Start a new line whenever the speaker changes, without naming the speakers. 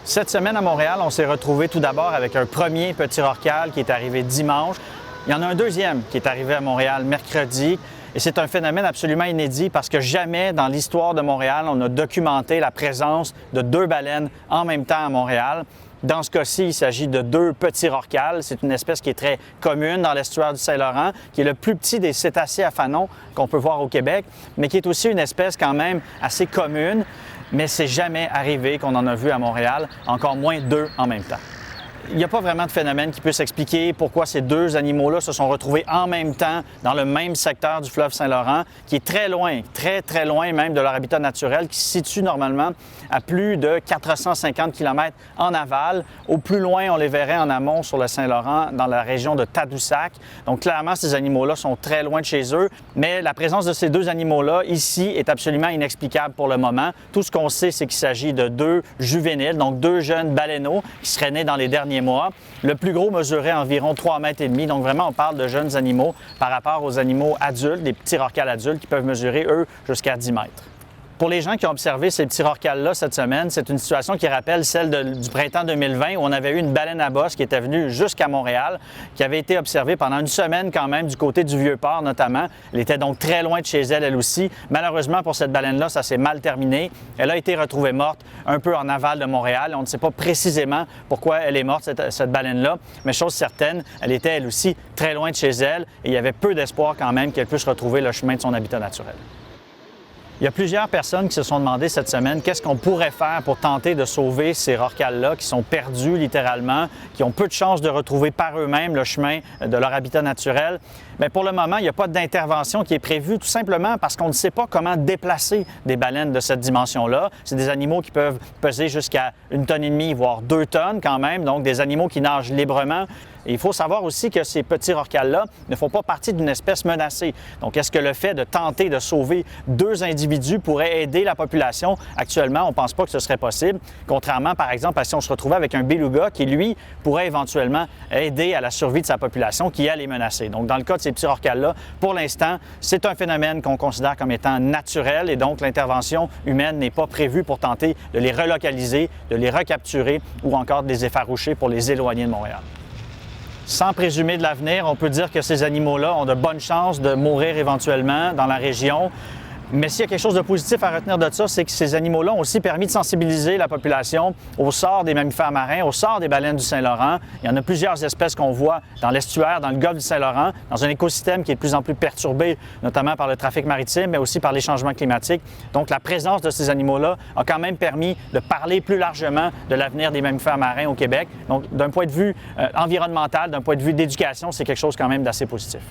Cette semaine à Montréal, on s'est retrouvé tout d'abord avec un premier petit rorqual qui est arrivé dimanche. Il y en a un deuxième qui est arrivé à Montréal mercredi. Et c'est un phénomène absolument inédit parce que jamais dans l'histoire de Montréal, on a documenté la présence de deux baleines en même temps à Montréal. Dans ce cas-ci, il s'agit de deux petits rorquals. C'est une espèce qui est très commune dans l'estuaire du Saint-Laurent, qui est le plus petit des cétacés à fanons qu'on peut voir au Québec, mais qui est aussi une espèce quand même assez commune. Mais c'est jamais arrivé qu'on en a vu à Montréal, encore moins deux en même temps. Il n'y a pas vraiment de phénomène qui puisse expliquer pourquoi ces deux animaux-là se sont retrouvés en même temps dans le même secteur du fleuve Saint-Laurent, qui est très loin, très loin même de leur habitat naturel, qui se situe normalement à plus de 450 km en aval. Au plus loin, on les verrait en amont sur le Saint-Laurent, dans la région de Tadoussac. Donc clairement, ces animaux-là sont très loin de chez eux, mais la présence de ces deux animaux-là ici est absolument inexplicable pour le moment. Tout ce qu'on sait, c'est qu'il s'agit de deux juvéniles, donc deux jeunes baleineaux qui seraient nés dans les derniers mois. Le plus gros mesurait environ 3,5 mètres. Donc vraiment, on parle de jeunes animaux par rapport aux animaux adultes, des petits rorquals adultes qui peuvent mesurer, eux, jusqu'à 10 mètres. Pour les gens qui ont observé ces petits rorquals-là cette semaine, c'est une situation qui rappelle celle du printemps 2020 où on avait eu une baleine à bosse qui était venue jusqu'à Montréal, qui avait été observée pendant une semaine quand même du côté du Vieux-Port notamment. Elle était donc très loin de chez elle, elle aussi. Malheureusement pour cette baleine-là, ça s'est mal terminé. Elle a été retrouvée morte un peu en aval de Montréal. On ne sait pas précisément pourquoi elle est morte, cette baleine-là, mais chose certaine, elle était elle aussi très loin de chez elle et il y avait peu d'espoir quand même qu'elle puisse retrouver le chemin de son habitat naturel. Il y a plusieurs personnes qui se sont demandé cette semaine qu'est-ce qu'on pourrait faire pour tenter de sauver ces rorquals-là qui sont perdus littéralement, qui ont peu de chances de retrouver par eux-mêmes le chemin de leur habitat naturel. Bien, pour le moment, il n'y a pas d'intervention qui est prévue tout simplement parce qu'on ne sait pas comment déplacer des baleines de cette dimension-là. C'est des animaux qui peuvent peser jusqu'à 1,5 tonnes, voire 2 tonnes quand même, donc des animaux qui nagent librement. Et il faut savoir aussi que ces petits rorquals-là ne font pas partie d'une espèce menacée. Donc, est-ce que le fait de tenter de sauver deux individus pourrait aider la population? Actuellement, on ne pense pas que ce serait possible, contrairement, par exemple, à si on se retrouvait avec un beluga qui, lui, pourrait éventuellement aider à la survie de sa population qui, elle, est menacée. Donc, dans le cas de ces petits rorquals-là, pour l'instant, c'est un phénomène qu'on considère comme étant naturel et donc l'intervention humaine n'est pas prévue pour tenter de les relocaliser, de les recapturer ou encore de les effaroucher pour les éloigner de Montréal. Sans présumer de l'avenir, on peut dire que ces animaux-là ont de bonnes chances de mourir éventuellement dans la région. Mais s'il y a quelque chose de positif à retenir de ça, c'est que ces animaux-là ont aussi permis de sensibiliser la population au sort des mammifères marins, au sort des baleines du Saint-Laurent. Il y en a plusieurs espèces qu'on voit dans l'estuaire, dans le golfe du Saint-Laurent, dans un écosystème qui est de plus en plus perturbé, notamment par le trafic maritime, mais aussi par les changements climatiques. Donc, la présence de ces animaux-là a quand même permis de parler plus largement de l'avenir des mammifères marins au Québec. Donc, d'un point de vue environnemental, d'un point de vue d'éducation, c'est quelque chose quand même d'assez positif.